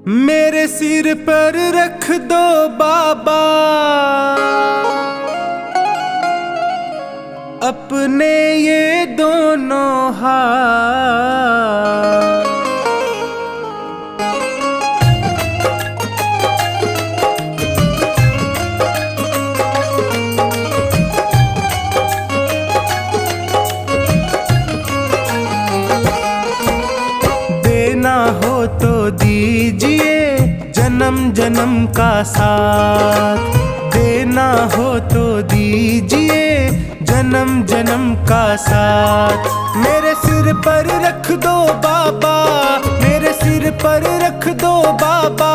मेरे सिर पर रख दो बाबा अपने ये दोनों हाथ। देना हो तो दीजिए जन्म जन्म का साथ, देना हो तो दीजिए जन्म जन्म का साथ। मेरे सिर पर रख दो बाबा, मेरे सिर पर रख दो बाबा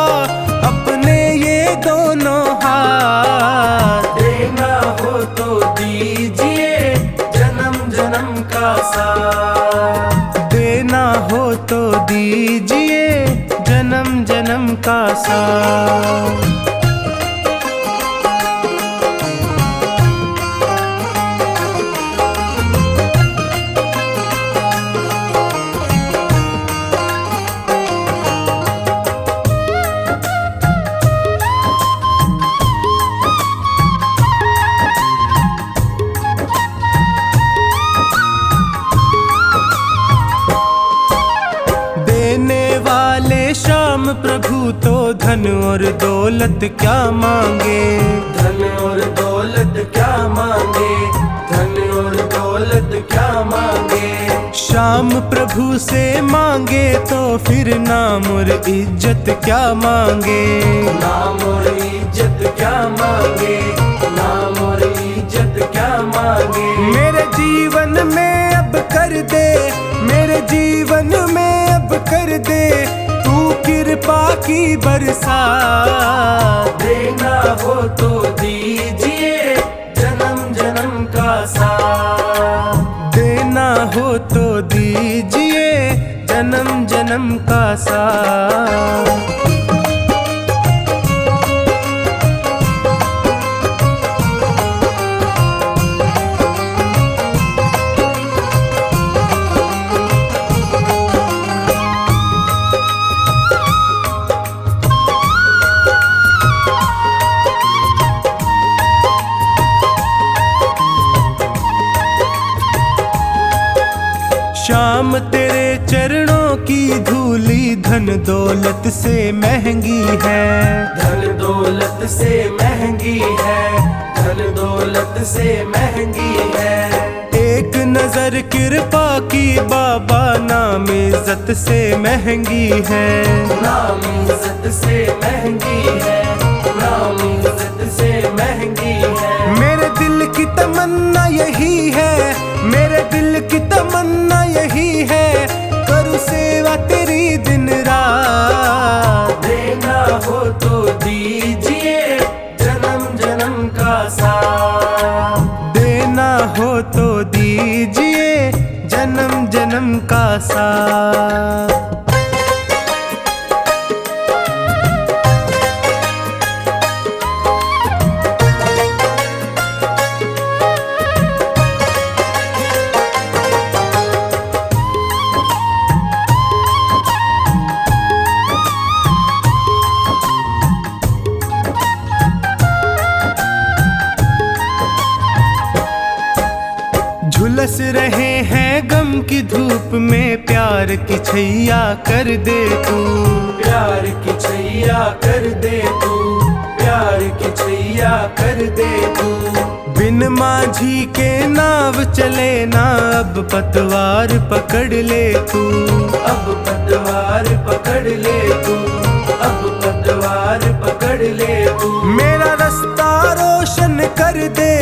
अपने ये दोनों हाथ। देना हो तो दीजिए जन्म जन्म का साथ, देना हो तो दीजिए जन्म जन्म का साथ। श्याम प्रभु तो धन और दौलत क्या मांगे, धन और दौलत क्या मांगे, धन और दौलत क्या मांगे। श्याम प्रभु से मांगे तो फिर नाम और इज्जत क्या मांगे, नाम और इज्जत क्या मांगे, नाम और इज्जत क्या मांगे। मेरे जीवन में अब कर दे, मेरे जीवन में अब कर दे तू कृपा की बरसात। देना हो तो दीजिए जन्म जन्म का साथ, देना हो तो दीजिए जन्म जन्म का साथ। श्याम तेरे चरणों की धूली धन दौलत से महंगी है, धन दौलत से महंगी है, धन दौलत से महंगी है। एक नजर कृपा की बाबा नाम इज्जत से महंगी है, नाम इज्जत से महंगी है, नाम इज्जत से महंगी है। मेरे दिल की तमन्ना यही है, मेरे दिल की तमन्ना यही है करूँ सेवा तेरी दिन रात। देना हो तो दीजिए जन्म जन्म का साथ, देना हो तो दीजिए जन्म जन्म का साथ। झुलस रहे हैं गम की धूप में प्यार की छैया कर दे तू, प्यार की छैया कर दे तू, प्यार की छैया कर दे तू। बिन माझी के नाव चले ना अब पतवार पकड़ ले तू, अब पतवार पकड़ ले तू, अब पतवार पकड़ ले तू। मेरा रास्ता रोशन कर दे,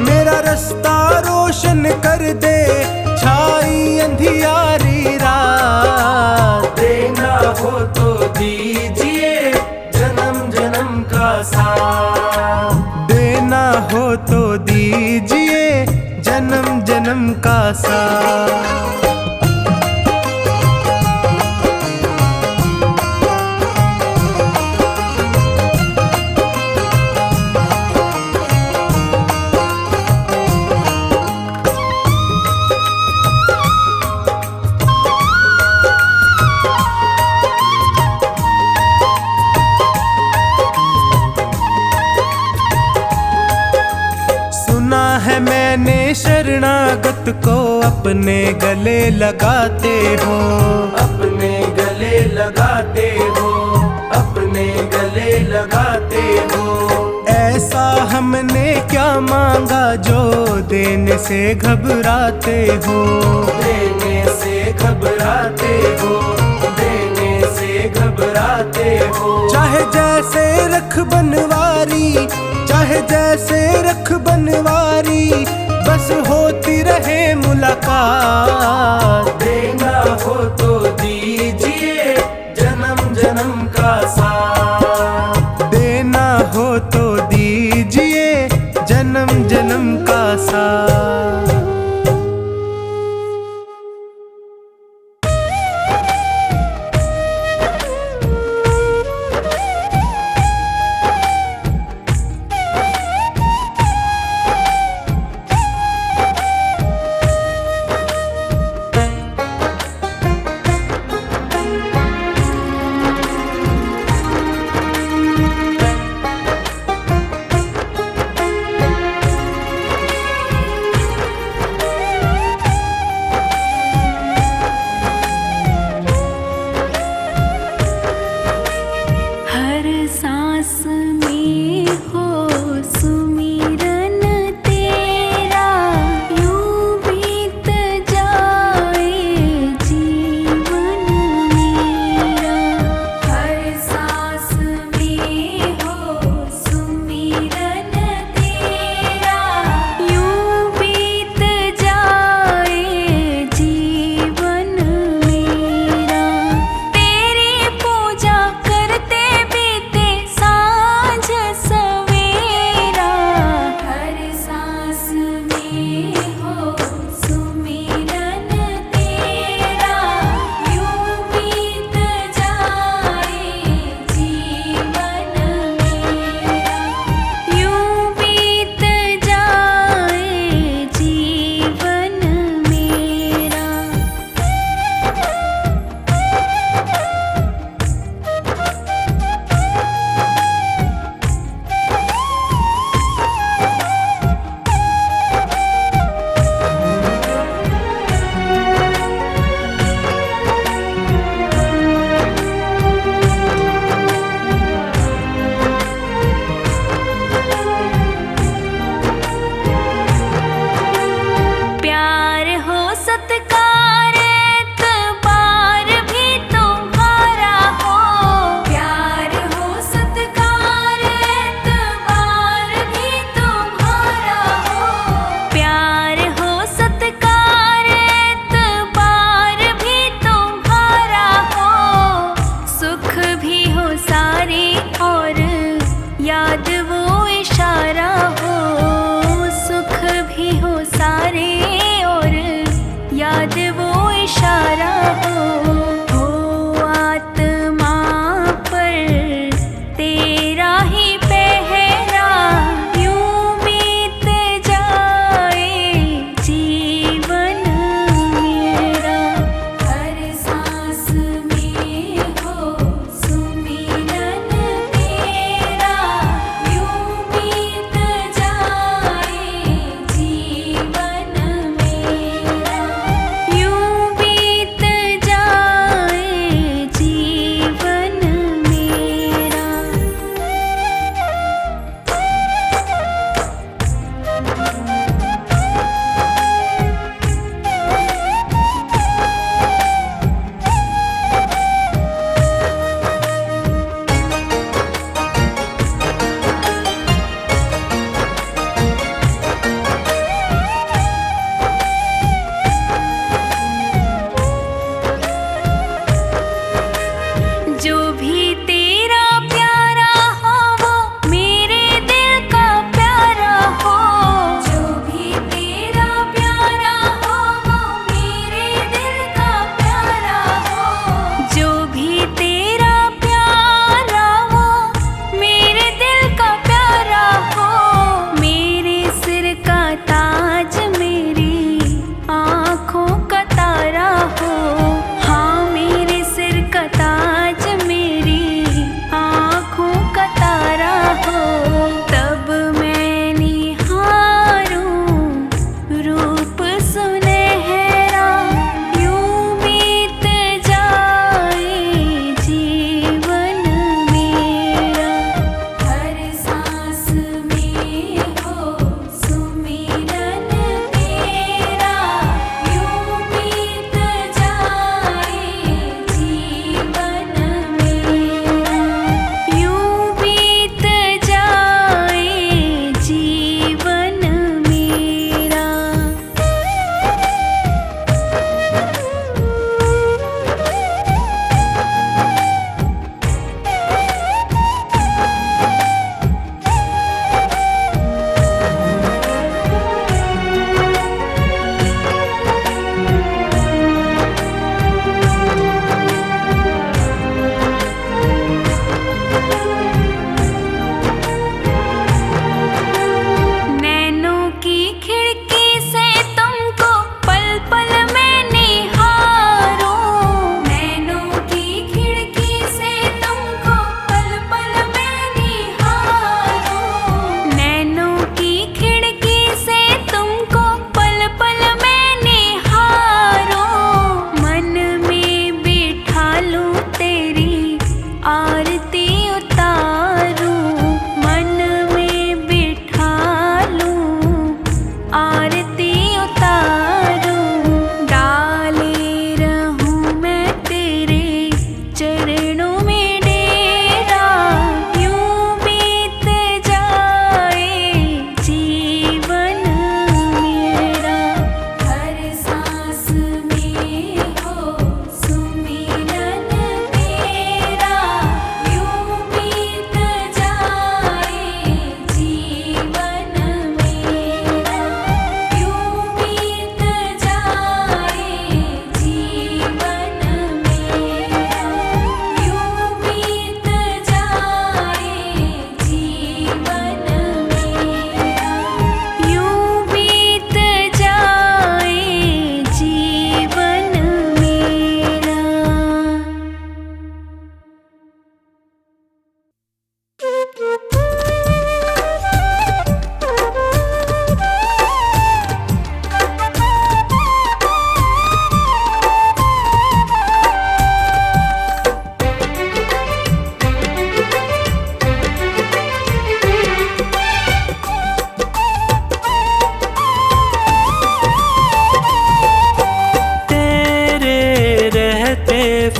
मेरा रास्ता रोशन कर दे छाई अंधियारी रात। देना हो तो दीजिए जन्म जन्म का साथ, देना हो तो दीजिए जन्म जन्म का साथ। मैंने शरणागत को अपने गले लगाते हो, अपने गले लगाते हो, अपने गले लगाते हो। ऐसा हमने क्या मांगा जो देने से घबराते हो, देने से घबराते हो, देने से घबराते हो। चाहे जैसे रख बनवारी, चाहे जैसे रख बनवारी, बस होती रहे मुलाकात। देना हो तो दीजिए जन्म जन्म का साथ, देना हो तो दीजिए जन्म जन्म का साथ।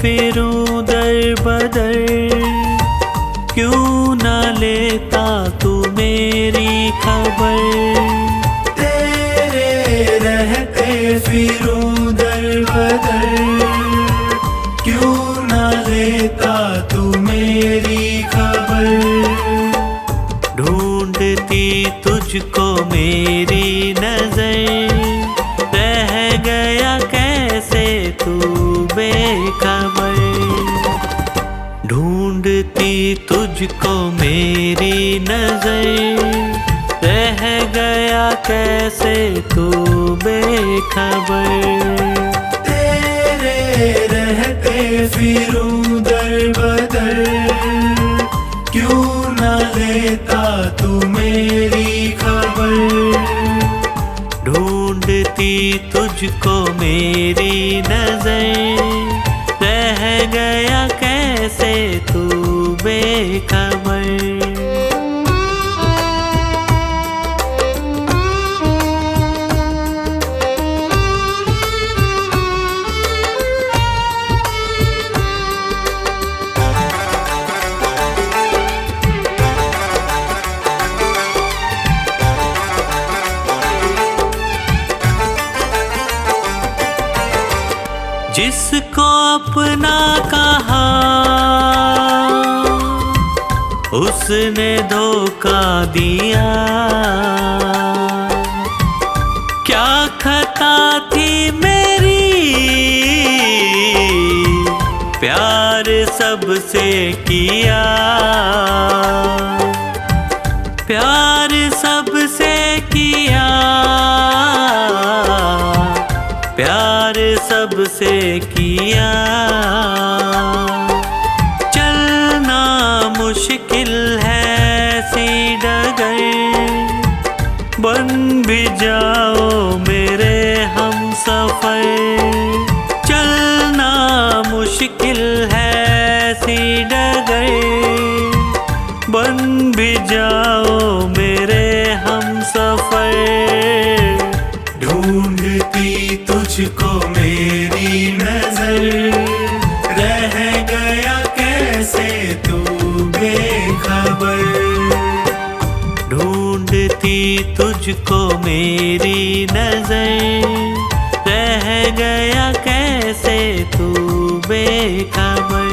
फिरूं दर बदर, क्यों ना लेता तू मेरी खबर। तेरे रहते फिरूं दर बदर, क्यों ना लेता तू मेरी खबर। ढूंढती तुझको मेरी नजर, रह गया कैसे तू बेखबर। ढूंढती तुझको मेरी नजर, रह गया कैसे तू बेखबर। तेरे रहते फिरूं दर बदर, क्यों ना लेता तू मेरी खबर। ढूंढती तुझको मेरी नजर, रह गया कैसे तू बेखबर। जिसको अपना कहा उसने धोखा दिया, क्या खता थी मेरी, प्यार सबसे किया। प्यार सबसे किया, प्यार सबसे किया। चलना मुश्किल है सी डगर, बन भी जाओ मेरे हम सफर। चलना मुश्किल है सी डगर, बन भी जाओ मेरे हम सफर। ढूंढती तुझको मेरी नजर, रह गया कैसे तू बेखबर। ढूंढती तुझको मेरी नजर, रह गया कैसे तू बेखबर।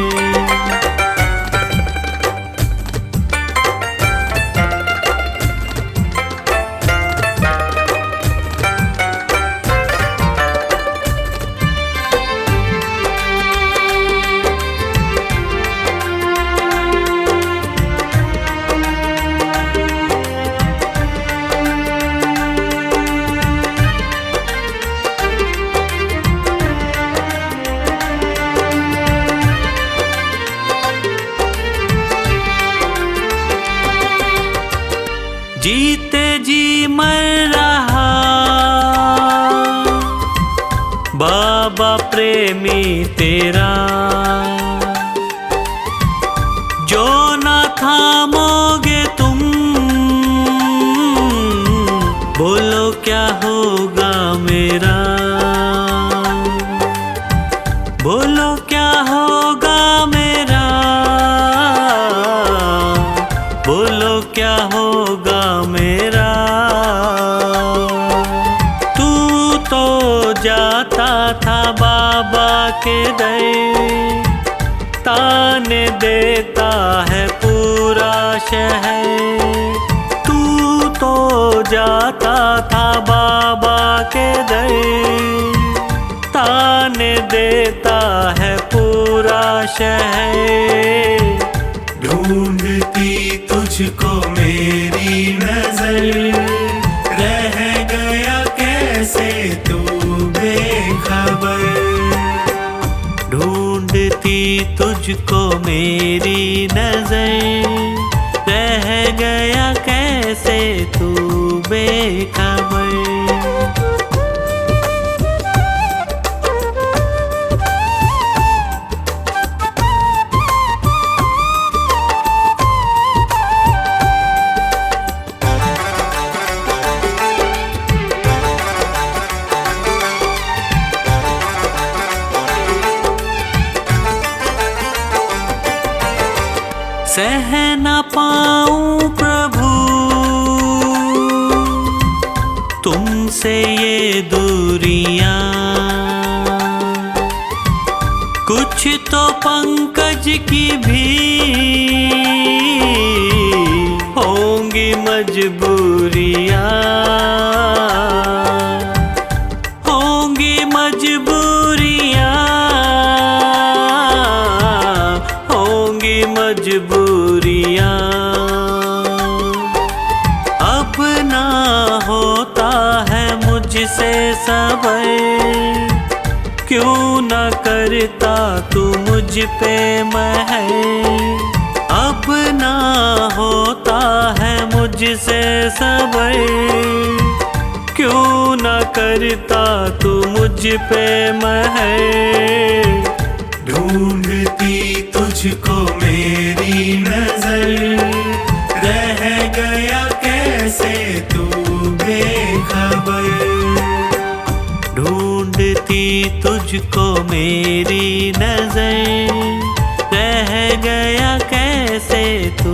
जीते जी मर रहा बाबा प्रेमी तेरा, जो ना थामोगे तुम, बोलो क्या होगा मेरा। बोलो क्या होगा मेरा, बोलो क्या होगा मेरा। तू तो जाता था बाबा के दर, ताने देता है पूरा शहर। तू तो जाता था बाबा के दर, ताने देता है पूरा शहर। ढूंढती तुझको मेरी नजर, रह गया कैसे तू बेखबर। ढूंढती तुझको मेरी नजर, रह गया कैसे तू बेखबर। सह न पाऊं प्रभु तुमसे ये दूरियां, कुछ तो पंकज की भी होंगी मजबूरियां, होंगी मजबूरियां, होंगी मजबूरियां। अब ना होता है मुझसे सबर, क्यों न करता तू मुझ पे महर। अब ना होता है मुझसे सबर, क्यों न करता तू मुझ पे महर। ढूंढती तुझको मेरी नजर, रह गया कैसे तू बेखबर। ढूंढती तुझको मेरी नजर, रह गया कैसे तू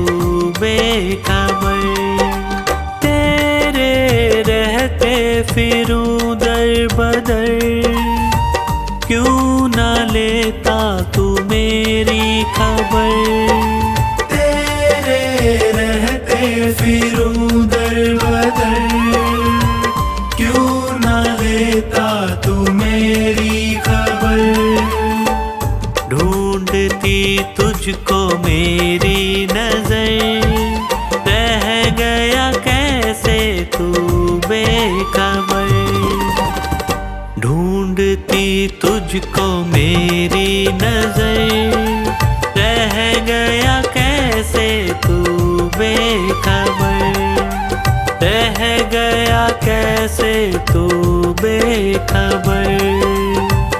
बेखबर। तेरे रहते फिरूं दर बदर, क्यों न लेता तू मेरी खबर। तेरे रहते फिरूं दर बदर, क्यों न लेता तू मेरी खबर। ढूंढती तुझको मेरी नजर, रह गया कैसे तू बेखबर। ढूंढती तुझको मेरी नजर, रह गया कैसे तू बेखबर। रह गया कैसे तू बेखबर,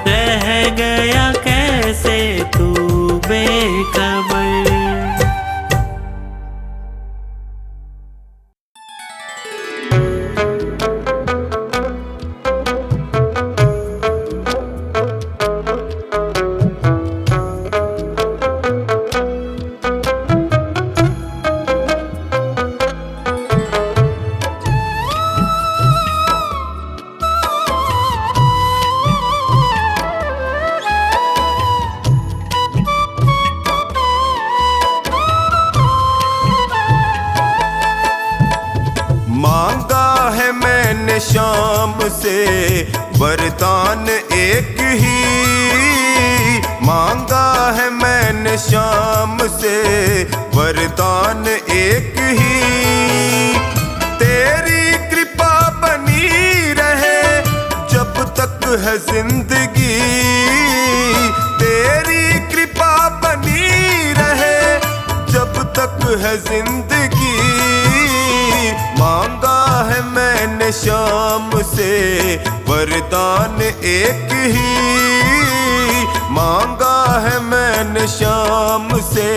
रह गया कैसे तू बेखबर। मांगा है मैंने शाम से वरदान एक ही, मांगा है मैंने शाम से वरदान एक ही। तेरी कृपा बनी रहे जब तक है जिंदगी, तेरी कृपा बनी रहे जब तक है जिंदगी। मांगा है मैंने शाम से वरदान एक ही, मांगा है मैंने शाम से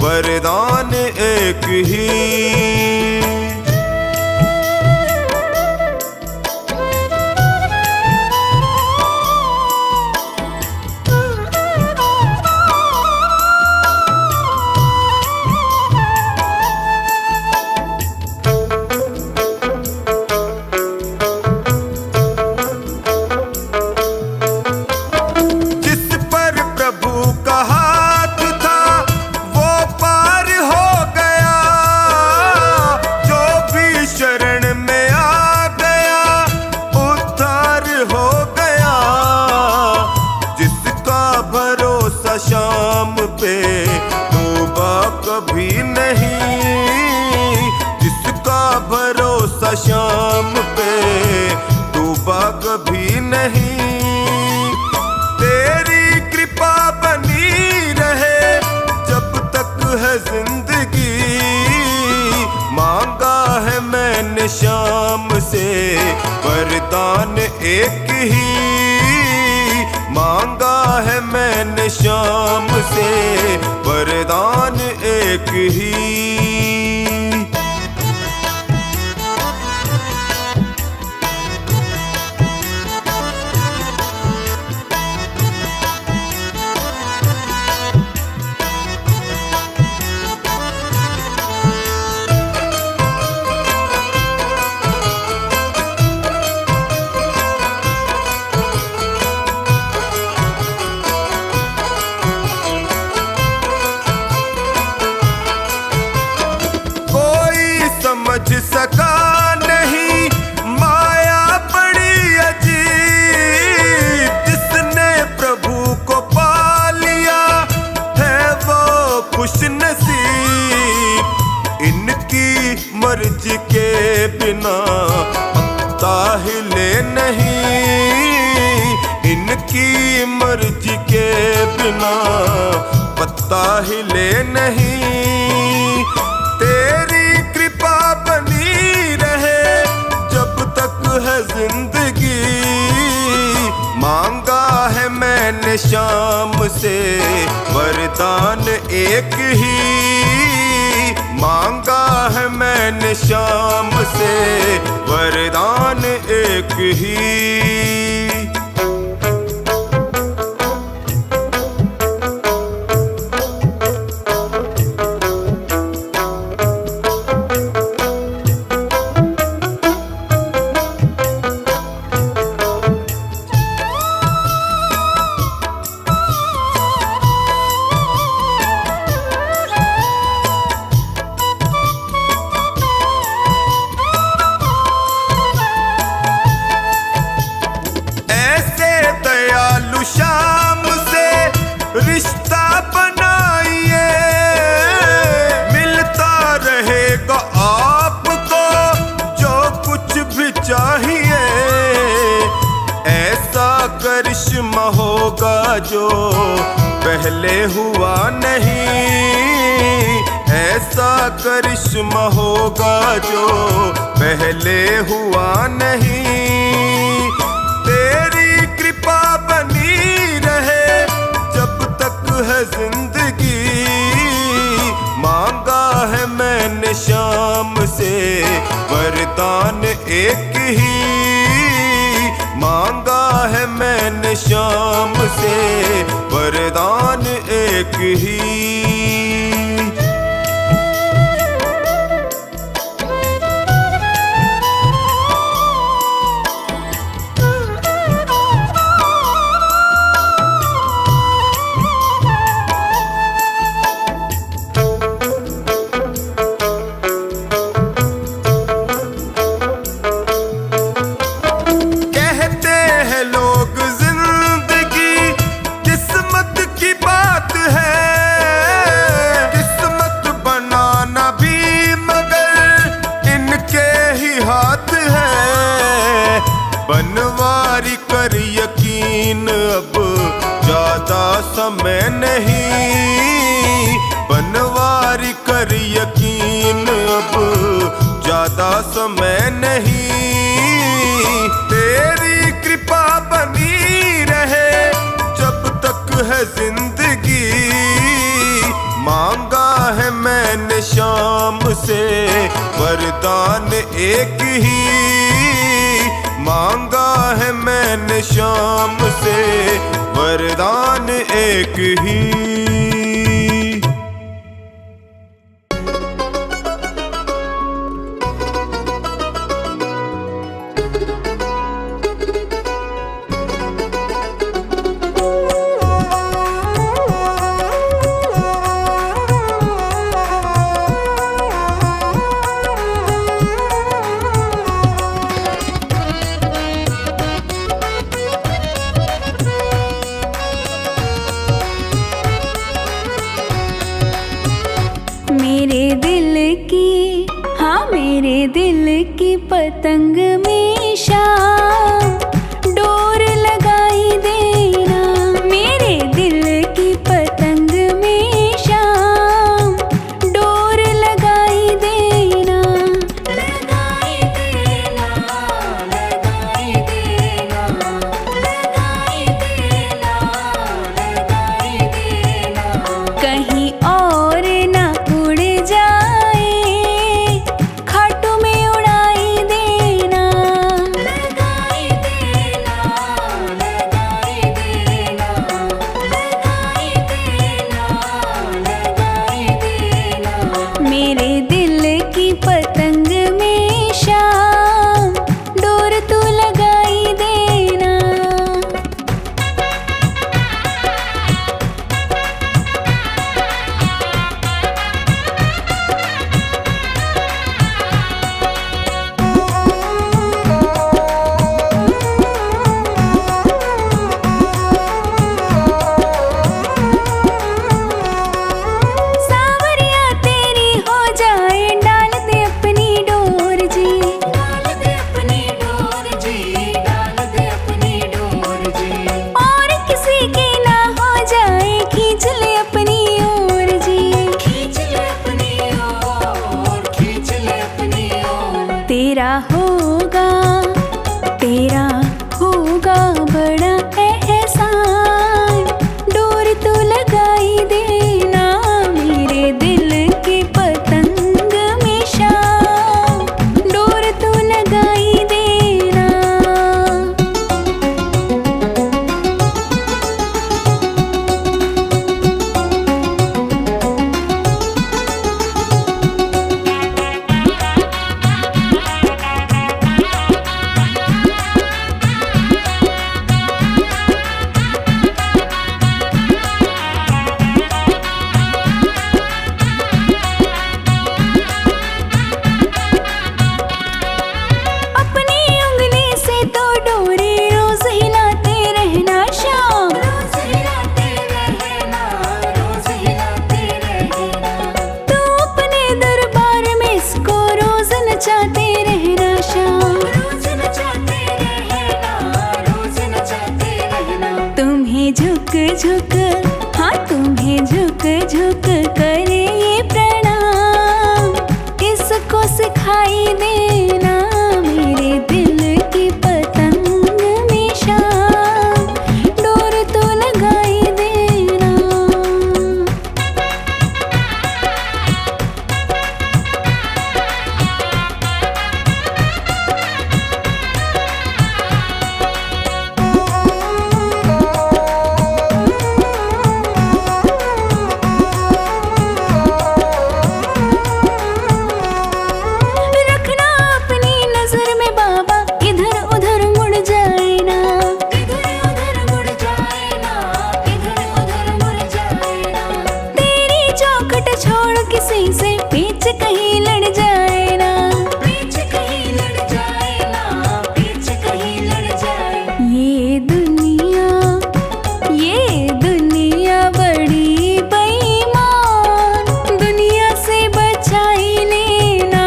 वरदान एक ही। शाम पे तौबा कभी नहीं, जिसका भरोसा शाम पे तौबा कभी नहीं। तेरी कृपा बनी रहे जब तक है जिंदगी। मांगा है मैंने शाम से वरदान एक ही, मांगा है मैंने शाम से वरदान एक ही। सका नहीं, माया बड़ी अजीब। जिसने प्रभु को पा लिया है वो खुश नसीब। इनकी मर्जी के बिना पत्ता हिले नहीं, इनकी मर्जी के बिना पत्ता हिले नहीं। तेरी कृपा बनी रहे जब तक है जिंदगी। मांगा है मैंने शाम से वरदान एक ही, मांगा है मैंने शाम से वरदान एक ही। शाम से रिश्ता बनाइए, मिलता रहेगा आपको जो कुछ भी चाहिए। ऐसा करिश्मा होगा जो पहले हुआ नहीं, ऐसा करिश्मा होगा जो पहले हुआ नहीं। तेरी कृपा बनी रहे जब तक है जिंदगी। मांगा है मैंने शाम से वरदान एक ही, मांगा है मैंने शाम से वरदान एक ही। बनवारी कर यकीन अब ज्यादा समय नहीं, बनवारी कर यकीन अब ज्यादा समय नहीं। तेरी कृपा बनी रहे जब तक है जिंदगी। मांगा है मैंने शाम से वरदान एक ही, मांगा है मैंने शाम से वरदान एक ही। मेरे दिल की पतंग में शाम डोर लगाई देना। मेरे दिल की पतंग में शाम डोर लगाई देना। लगाई देना, लगाई देना, लगाई देना, लगाई देना। कहीं और ना उड़ जाए, खाटू में उड़ाई देना। लगाई तेरा होगा, तेरा होगा बड़ा एहसान। डोर तो लगाई देना मेरे दिल की पतंग में शाम, डोर तो लगाई देना। अपनी उंगली से तो डोरी रोज हिलाते रहना शाम, रोज हिलाते रहना, रोज हिलाते रहना। तू अपने दरबार में इसको रोज नचाते रहना शाम, रोज नचाते रहना, रोज नचाते रहना। तुम्हें झुक झुक, हाँ तुम्हें झुक झुक करे ये प्रणाम, इसको सिखाई देना मेरे दिल की पतंग में शाम, डोर तो लगाई देना। रखना अपनी नजर में बाबा, इधर उधर मुड़ जाए ना, इधर उधर मुड़ जाए ना, इधर उधर मुड़ जाए ना। तेरी चौखट छोड़ किसी से पीछ कहीं लड़ जाए ना, पीछ कहीं लड़ जाए ना, पीछ कहीं लड़ जाए। ये दुनिया बड़ी बेईमान, दुनिया से बचाई लेना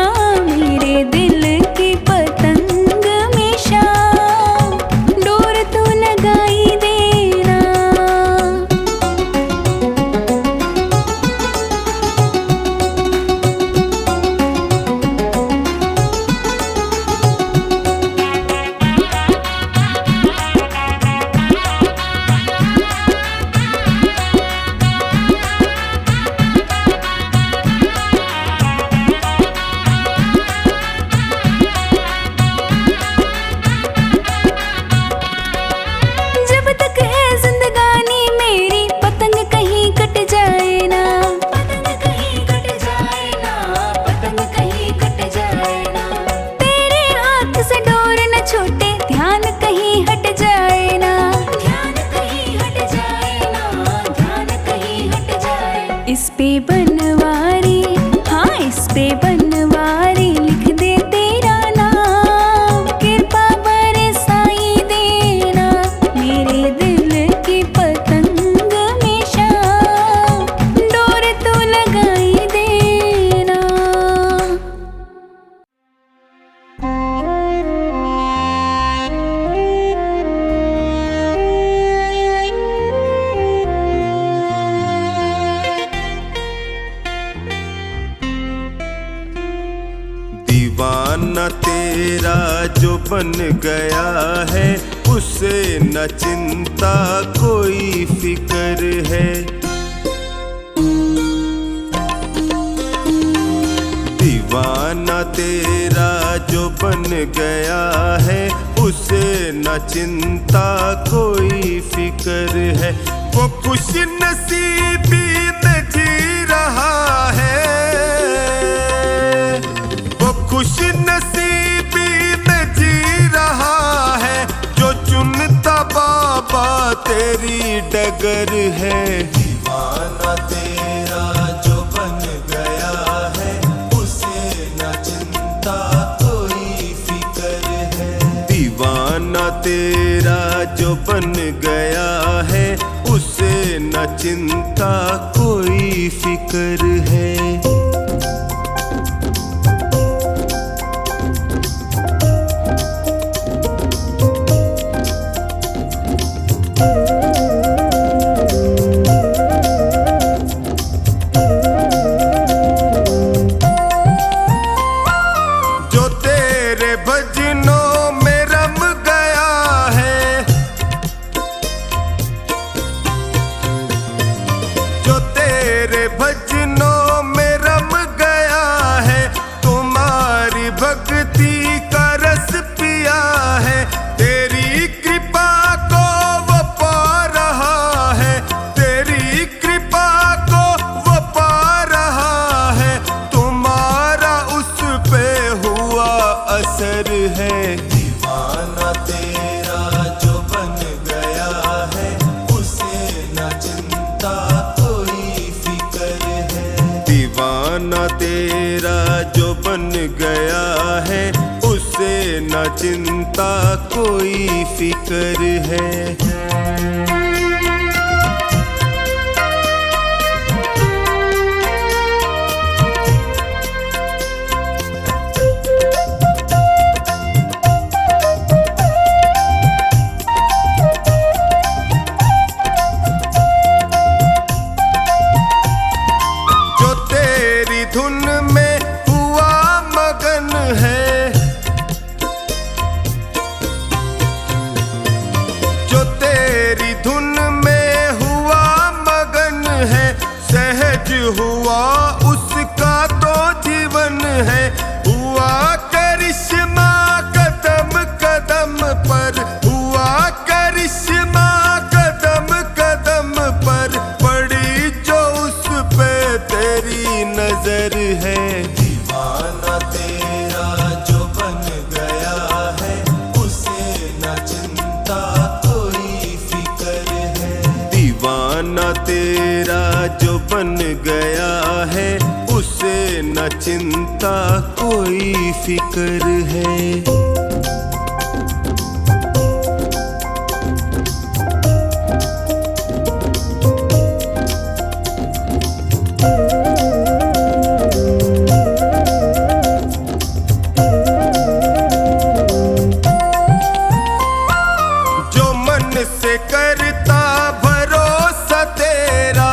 मेरे दिल की पतंग में शाम, डोर तो लगाई देना। जब तक है जिंदगानी मेरी पतंग कहीं कट जाए ना, पतंग कहीं कट जाए ना, पतंग कहीं कट जाए ना। तेरे हाथ से डोर न छूटे, ध्यान कहीं हट जाए ना, ध्यान कहीं हट जाए ना, ध्यान कहीं हट जाए। इस पे बनवारी, हाँ इस पे बनवारी लिख दे तेरा नाम, कृपा बरसाई देना मेरे दिल की पतंग में शाम, डोर तो लगाई देना। दीवाना तेरा जो बन गया है, उसे न चिंता कोई फिक्र है। दीवाना तेरा जो बन गया है, उसे न चिंता कोई फिक्र है। वो खुश नसीबी में जी रहा है, वो खुश नसीबी में जी रहा है, जो चुनता बाबा तेरी डगर है। दीवाना तेरा जो बन गया है, उसे न चिंता कोई फिक्र है। दीवाना तेरा जो बन गया है, उसे न चिंता कोई फिक्र है। जो तेरे दीवाना तेरा जो बन गया है, उसे न चिंता कोई फिक्र है। धुन में हुआ मगन है, जो तेरी धुन में हुआ मगन है, सहज हुआ उसका तो जीवन है। हुआ करिश्मा कदम कदम पर, हुआ करिश्मा कदम कदम पर, पड़ी जो उस पे तेरी नजर है। दीवाना तेरा जो बन गया है, उसे न चिंता कोई फिक्र है। दीवाना तेरा जो बन गया है, उसे न चिंता कोई फिक्र है। से करता भरोसा तेरा,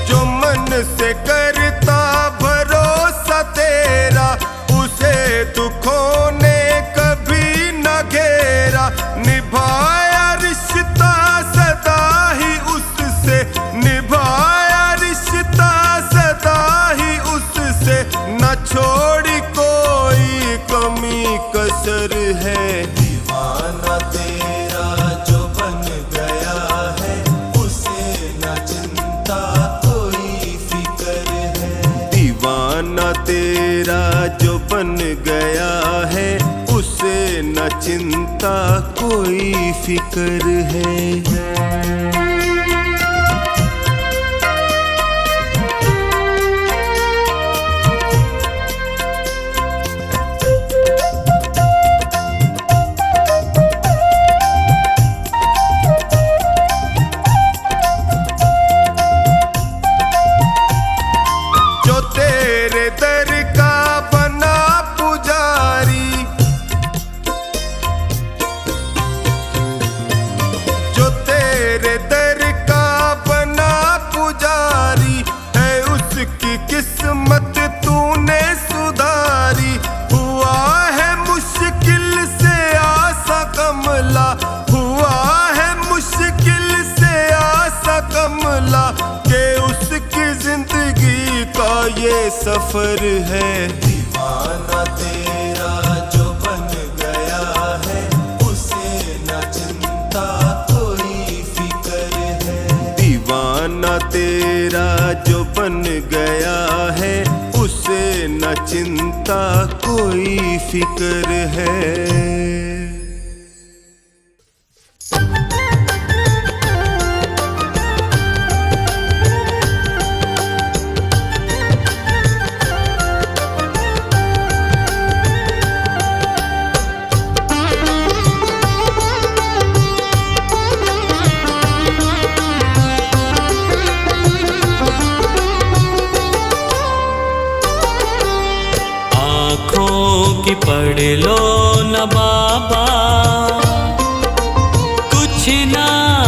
जो मन से करता भरोसा तेरा, उसे दुखों ने कभी न घेरा। निभाया रिश्ता सदा ही उससे, निभाया रिश्ता सदा ही उससे, न छोड़ी कोई कमी कसर है। दीवाना तेरा जो बन गया है, उसे न चिंता कोई फिक्र है। दीवाना तेरा जो बन गया है, उसे न चिंता कोई फिक्र है। किस्मत तूने सुधारी, हुआ है मुश्किल से आसा कमला, हुआ है मुश्किल से आसा कमला, के उसकी जिंदगी का ये सफर है। दीवाना तेरा जो बन गया है, उसे न चिंता कोई फिक्र है। दीवाना तेरा जो बन गया है, उसे न चिंता कोई फिक्र है। कि पढ़ लो न बाबा, कुछ ना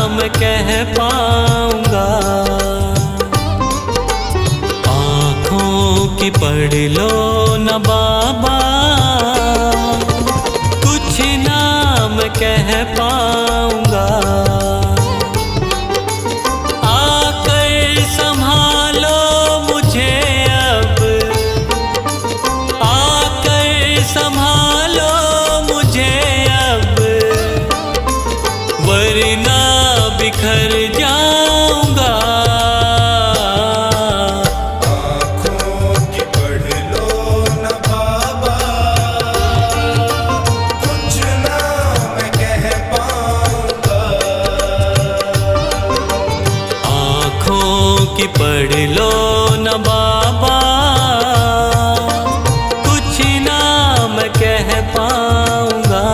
मैं कह पाऊंगा। आँखों की पढ़ लो न बाबा, कुछ ना मैं कह पाऊंगा। आकर संभालो मुझे अब, संभालो मुझे अब, वरना बिखर जाऊंगा। आँखों की पढ़ लो कि पढ़ लो न बाबा, कुछ ना मैं कह पाऊंगा।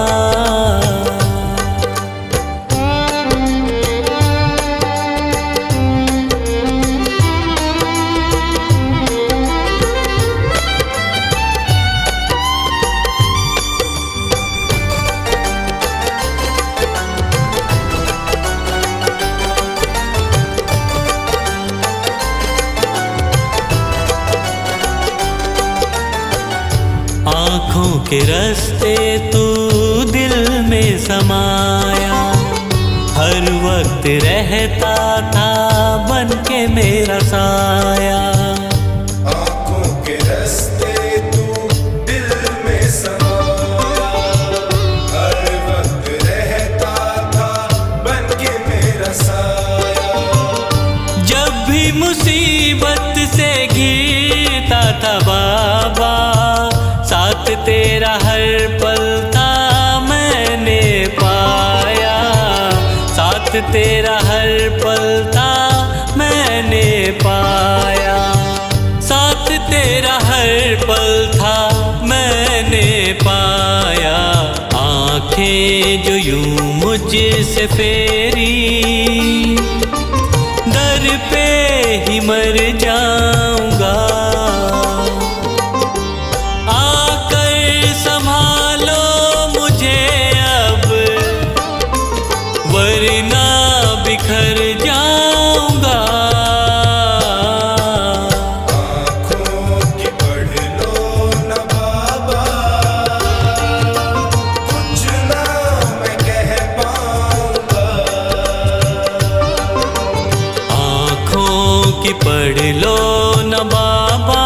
आँखों के रास्ते तू दिल में समाया, हर वक्त रहता था बन के मेरा साया। आँखों के रास्ते तू दिल में समाया, हर वक्त रहता था बन के मेरा साया। जब भी मुसीबत से घिरता था बाबा, साथ तेरा हर पल था मैंने पाया, साथ तेरा हर पल था मैंने पाया, साथ तेरा हर पल था मैंने पाया। आँखें जो यूं मुझसे फेरी, दर पे ही मर जाऊंगा। वरना बिखर जाऊंगा। आँखों की पढ़ लो न बाबा, कुछ ना मैं कह पाऊंगा। आँखों की पढ़ लो न बाबा,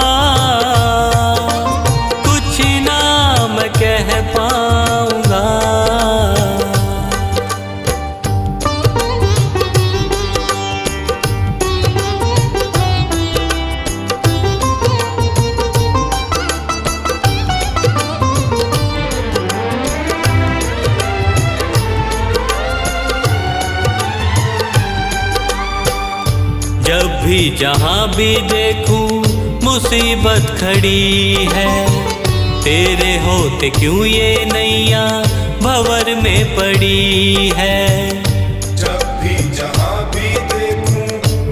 कुछ ना मैं कह पाऊंगा। जब भी जहाँ भी देखूं मुसीबत खड़ी है, तेरे होते क्यों ये नैया भंवर में पड़ी है। जब भी जहाँ भी देखूं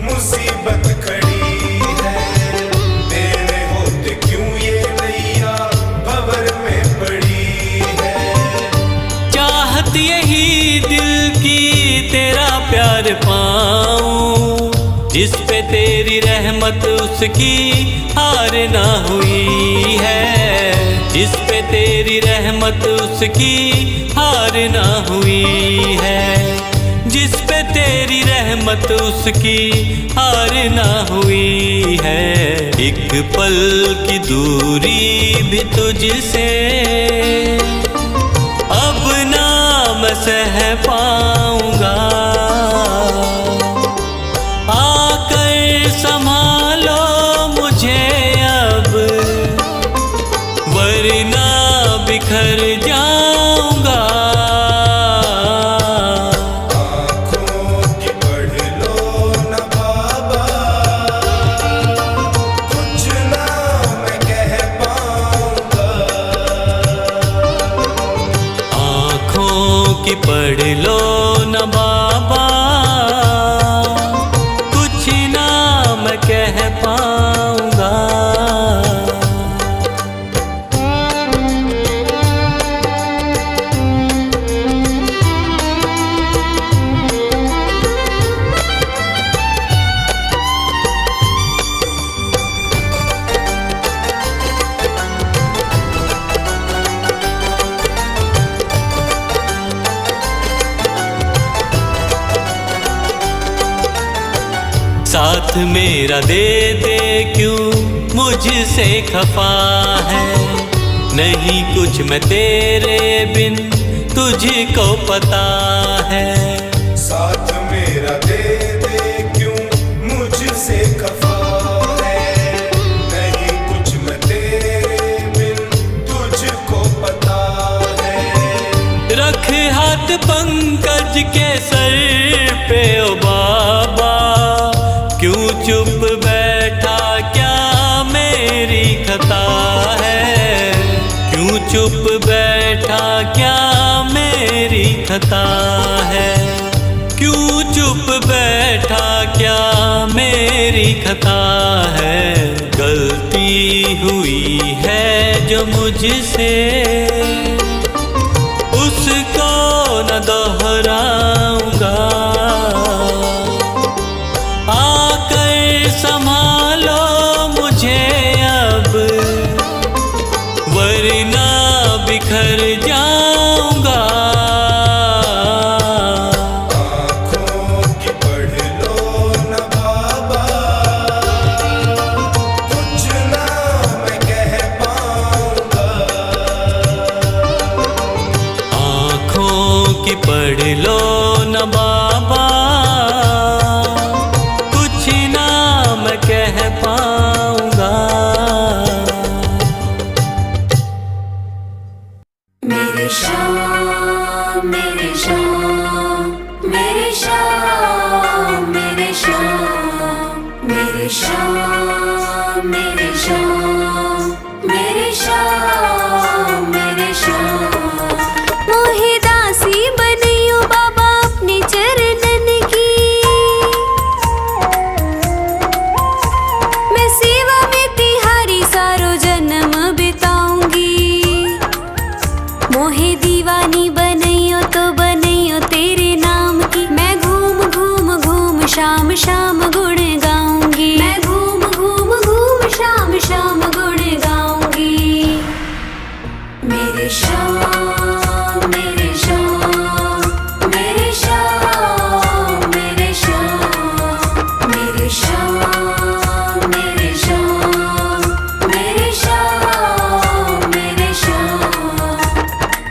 मुसीबत खड़ी है, तेरे होते क्यों ये नैया भंवर में पड़ी है। चाहत यही दिल की तेरा प्यार पाऊं, जिस पे तेरी रहमत उसकी हार ना हुई है, जिस पे तेरी रहमत उसकी हार ना हुई है, जिस पे तेरी रहमत उसकी हार ना हुई है। एक पल की दूरी भी तुझसे अब ना मैं सह पाऊंगा। आकर संभालो मुझे अब, वरना बिखर जाऊंगा। आँखों की पढ़ लो न बाबा, कुछ ना मैं कह पाऊंगा। आँखों की पढ़ लो न बाबा, कुछ ना मैं कह पाऊंगा। साथ मेरा दे दे क्यों मुझसे खफा है, नहीं कुछ मैं तेरे बिन तुझको पता है। साथ मेरा दे दे क्यों मुझसे खफा है, नहीं कुछ मैं तेरे बिन तुझको पता है। रख हाथ पंकज के सर पे ओ बाबा, क्यों चुप बैठा क्या मेरी खता है, क्यों चुप बैठा क्या मेरी खता है, क्यों चुप बैठा क्या मेरी खता है। गलती हुई है जो मुझसे उसको न दोहराऊंगा, आकर संभालो मुझे अब वरना बिखर जाऊंगा। आँखों की पढ़ लो न बाबा, कुछ ना मैं कह पाऊंगा। आँखों की पढ़ लो न बाबा, कुछ ना मैं कह पाऊंगा। मेरे शाम मेरे शाम मेरे शाम मेरे शाम मेरे शाम मेरे शाम मेरे शाम मेरे शाम। मोहे दासी बनियो बाबा अपने चरणन की, मैं सेवा में तिहारी सारो जन्म बिताऊंगी। मोहे दीवानी बनइयो तो बनइयो तेरे नाम की, मैं घूम घूम घूम शाम शाम गुण गाऊंगी। मैं घूम घूम घूम शाम शाम गुण गाऊंगी। मेरे शाम मेरे शाम मेरे शाम मेरे शाम मेरे शाम मेरे शाम मेरे शाम मेरे शाम।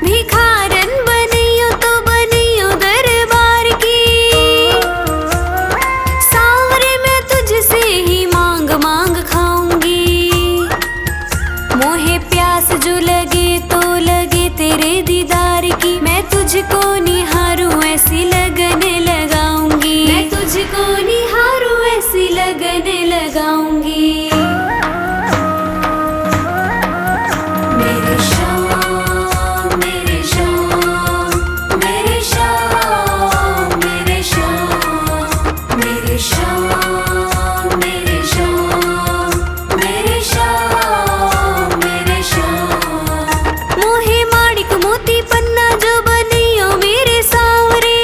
भिखारन बनियो तो बनियो दरबार की, सांवरे मैं तुझसे ही मांग मांग खाऊंगी। मोहे प्यास जो लगे तो लगे तेरे दीदार की, मैं तुझको निहारूं ऐसी लगन लगाऊंगी। मैं तुझको निहारूं ऐसी लगन लगाऊंगी। मेरे शाम मेरे शाम मेरे शाम मेरे शाम मेरे शाम मेरे शाम मेरे शाम मेरे शाम। मोहे माणिक मोती पन्ना जो बनियो मेरे सांवरे,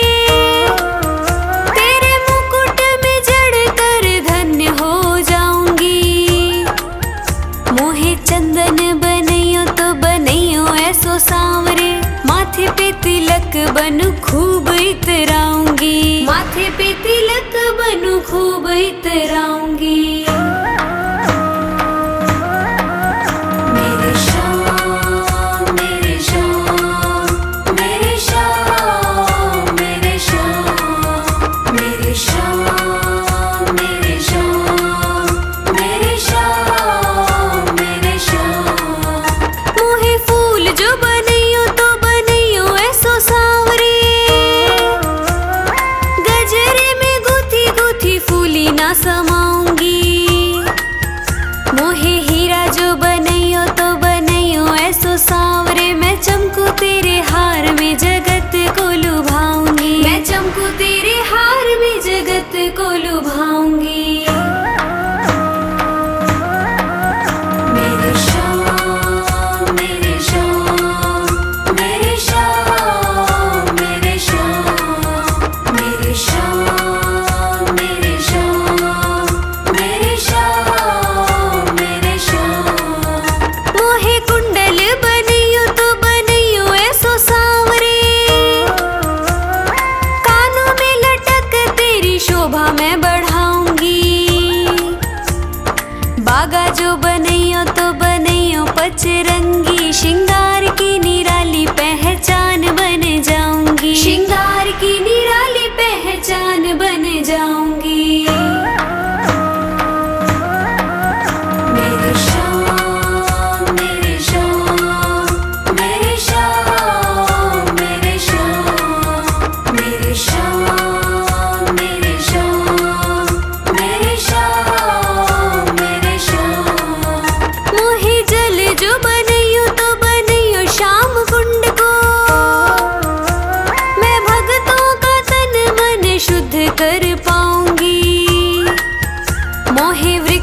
तेरे मुकुट में जड़ कर धन्य हो जाऊंगी। मोहे चंदन बनइयो तो बनइयो ऐसो सांवरे, माथे पे तिलक बनू खूब इतराऊंगी। माथे पे तिलक बनू खूब इतराऊंगी। मेरे शाम मेरे शाम मेरे शाम मेरे शाम मेरे शाम मेरे शाम मेरे शाम मेरे शाम। मोहे फूल जो बनइयो तो बनइयो ऐसो सांवरे, गजरे में गुथी गुथी फूली ना समाऊंगी। मोहे हीरा जो बनइयो तो बनइयो ऐसो सांवरे, मैं चमकू तेरे हार में जगत को लुभाऊंगी। मैं चमकू तेरे हार में जगत को लुभाऊंगी। मेरे शाम मेरे शाम मेरे शाम मेरे शाम मेरे शाम मेरे शाम मेरे शाम मेरे शाम। मोहे कुंडल बनियो तो बनियो ऐसो सांवरे, कानों में लटक तेरी शोभा मैं बढ़ाऊंगी। बागा जो बनइयो तो बनइयो पचरंगी, श्रृंगार की निराली पहचान बन जाऊंगी। श्रृंगार की निराली पहचान बन जाऊंगी। मेरे शाम मेरे शाम मेरे शाम मेरे शाम मेरे शाम मेरे शाम मेरे शाम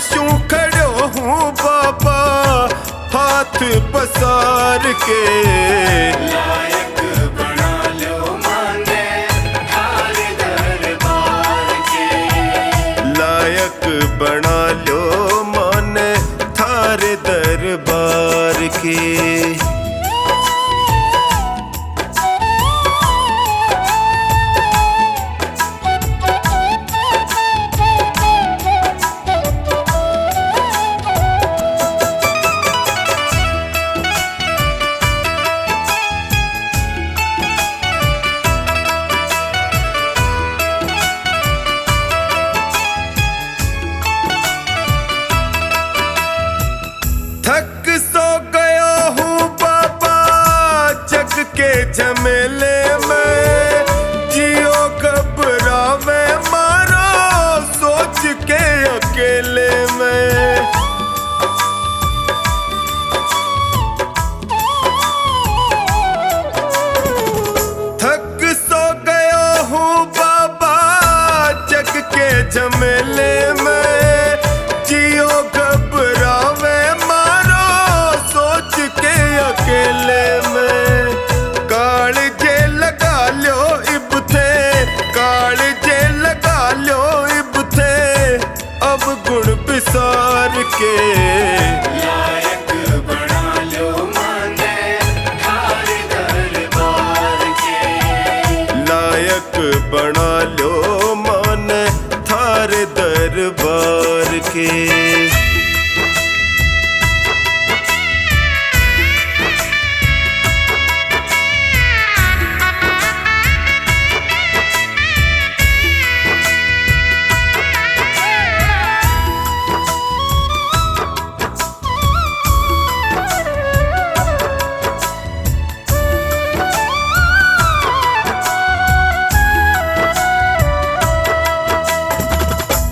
शू खड़ो हूँ बाबा हाथ पसार के। लायक बना लो माने थारे दरबार के। लायक बना लो माने थारे दरबार के। थक सो गया हूँ बाबा जग के झमेले में। जियो घबरावे मारो सोच के अकेले में। थक सो गया हूँ बाबा जग के झमेले में। जियो घबरावे मारो सोच के अकेले में। कालजे लगा लो इब थे, कालजे लगा लो इब थे अब गुण बिसार के। लायक बना लो माने थारे दरबार के। लायक बना लो माने थारे दरबार के।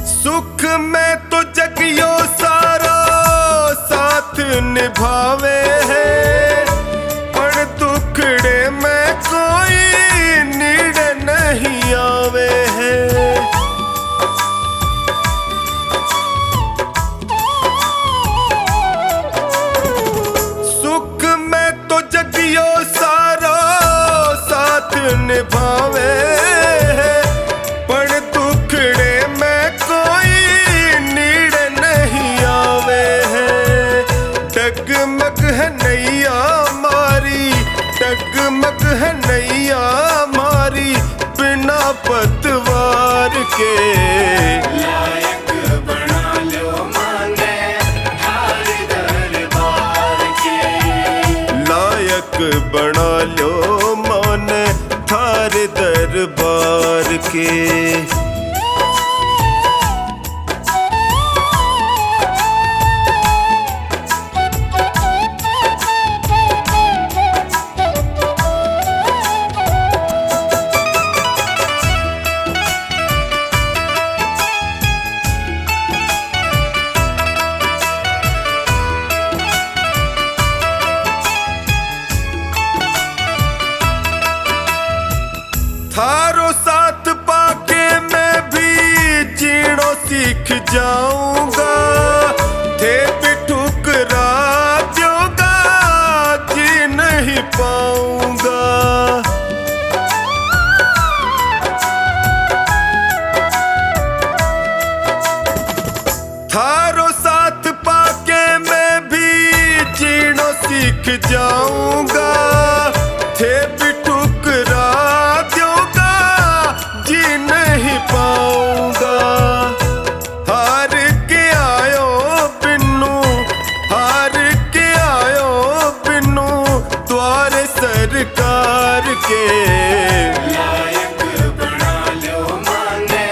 सुख में तो जगियो सारा साथ निभावे है। पर दुखड़े में कोई नीड़ नहीं आवे है। सुख में तो जगियो सारा साथ निभावे है। पर दुखड़े में कोई नीड़ नहीं आवे है। डगमग है नैया मारी, डगमग है नैया मारी बिना पतवार के। लायक बना लो माने थारे दरबार के। लायक बना लो माने थारे दरबार के। थारो साथ पाके मैं भी जीणो सीख जाऊंगा। थे भी ठुकरा दूंगा जी नहीं पाऊंगा। थारो साथ पाके मैं भी जीणो सीख जाऊंगा। थे भी ठुकरा दूंगा जी नहीं पाऊंगा। हार के आयो बिन्नू, हार के आयो बिन्नू द्वारे सरकार के। लायक बना लो माने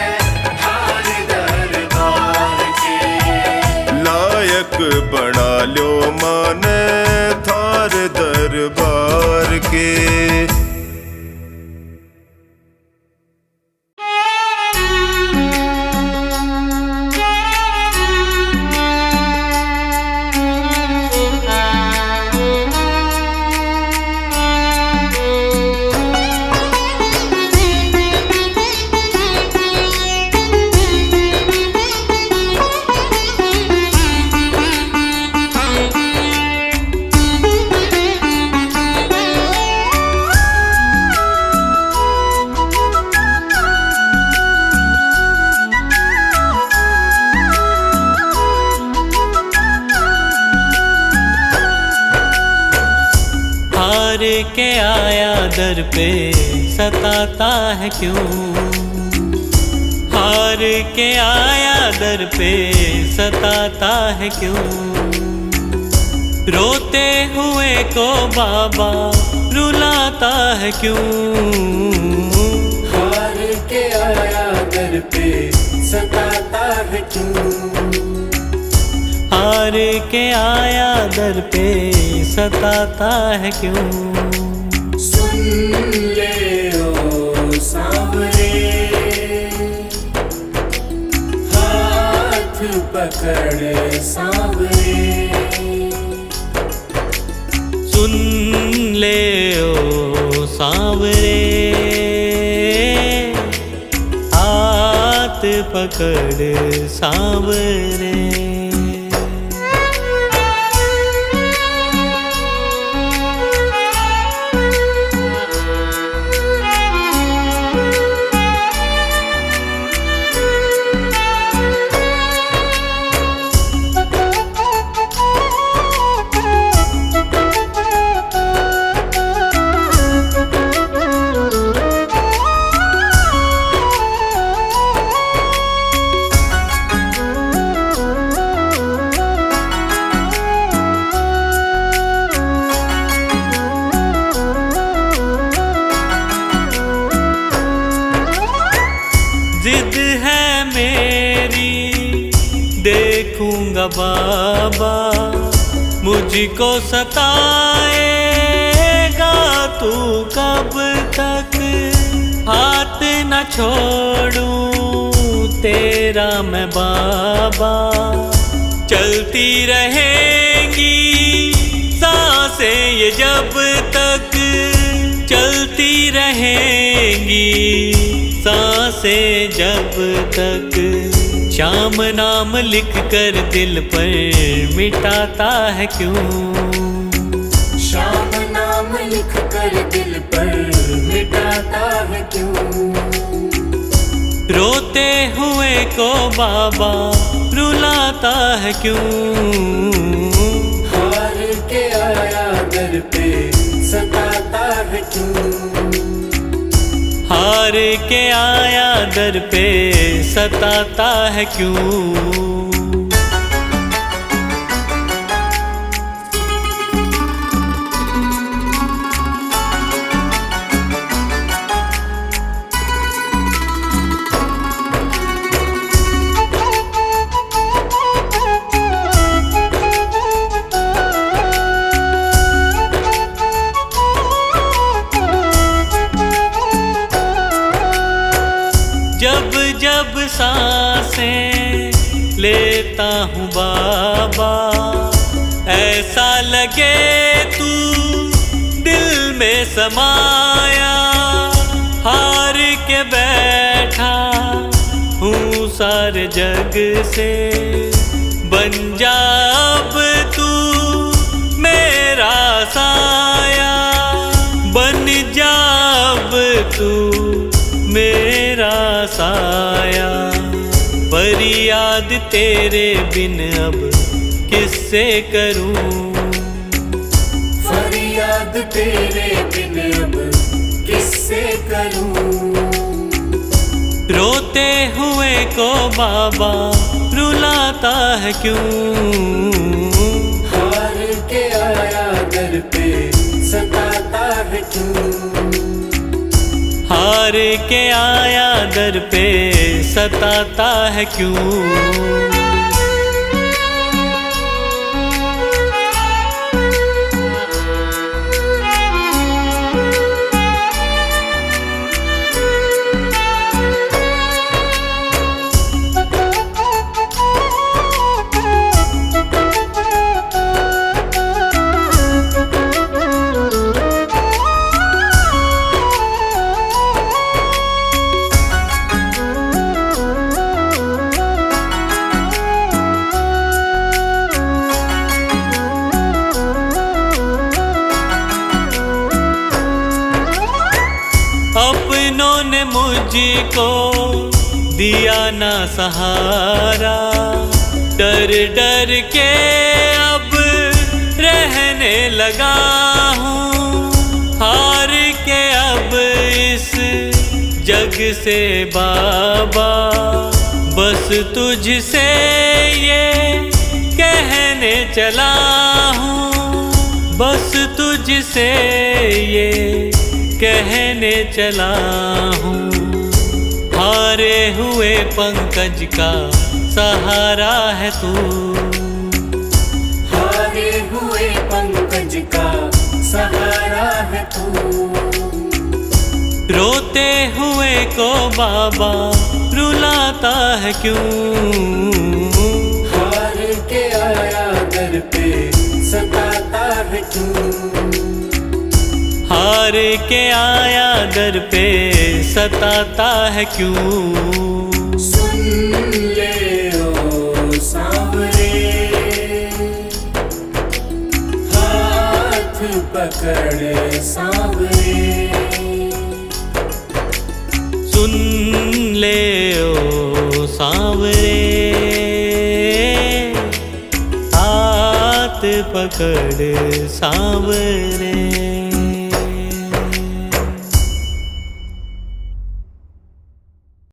थारे दरबार के। लायक बना लो माने थारे दरबार के। हार के आया दर पे सताता है क्यों, हार के आया दर पे सताता है क्यों, रोते हुए को बाबा रुलाता है क्यों, हार के आया दर पे सताता है क्यों, हार के आया दर पे सताता है क्यों। सुन ले ओ सांवरे, हाथ पकड़ सांवरे, सुन ले ओ सांवरे, हाथ पकड़ सांवरे। जिद है मेरी देखूंगा बाबा, मुझको सताएगा तू कब तक, हाथ न छोड़ूं तेरा मैं बाबा, चलती रहेंगी सांसें ये जब तक, चलती रहेंगी सांसें जब तक, श्याम नाम लिख कर दिल पर मिटाता है क्यों, श्याम नाम लिख कर दिल पर मिटाता है क्यों, रोते हुए को बाबा रुलाता है क्यों, हार के आया दर पे सताता है क्यों, हार के आया दर पे सताता है क्यों। जब जब सांसें लेता हूँ बाबा, ऐसा लगे तू दिल में समाया, हार के बैठा हूँ सारे जग से, बन जा अब तू मेरा साया, बन जा अब तू मेरा साया, फरियाद तेरे बिन अब किससे करूं, फरियाद तेरे बिन अब किससे करूं, रोते हुए को बाबा रुलाता है क्यों, हार के आया दर पे सताता है क्यों, हार के आया दर पे सताता है क्यों। अपनों ने मुझको दिया ना सहारा, डर डर के अब रहने लगा हूँ, जग से बाबा बस तुझसे ये कहने चला हूँ, बस तुझसे ये कहने चला हूँ। हारे हुए पंकज का सहारा है तू, हारे हुए पंकज का सहारा है तू। रोते हुए को बाबा रुलाता है क्यों, हार के आया दर पे सताता है क्यों, हार के आया दर पे सताता है क्यों। सुन ले ओ सांवरे, हाथ पकड़ सांवरे, सुन ले ओ सांवरे, हाथ पकड़ सांवरे।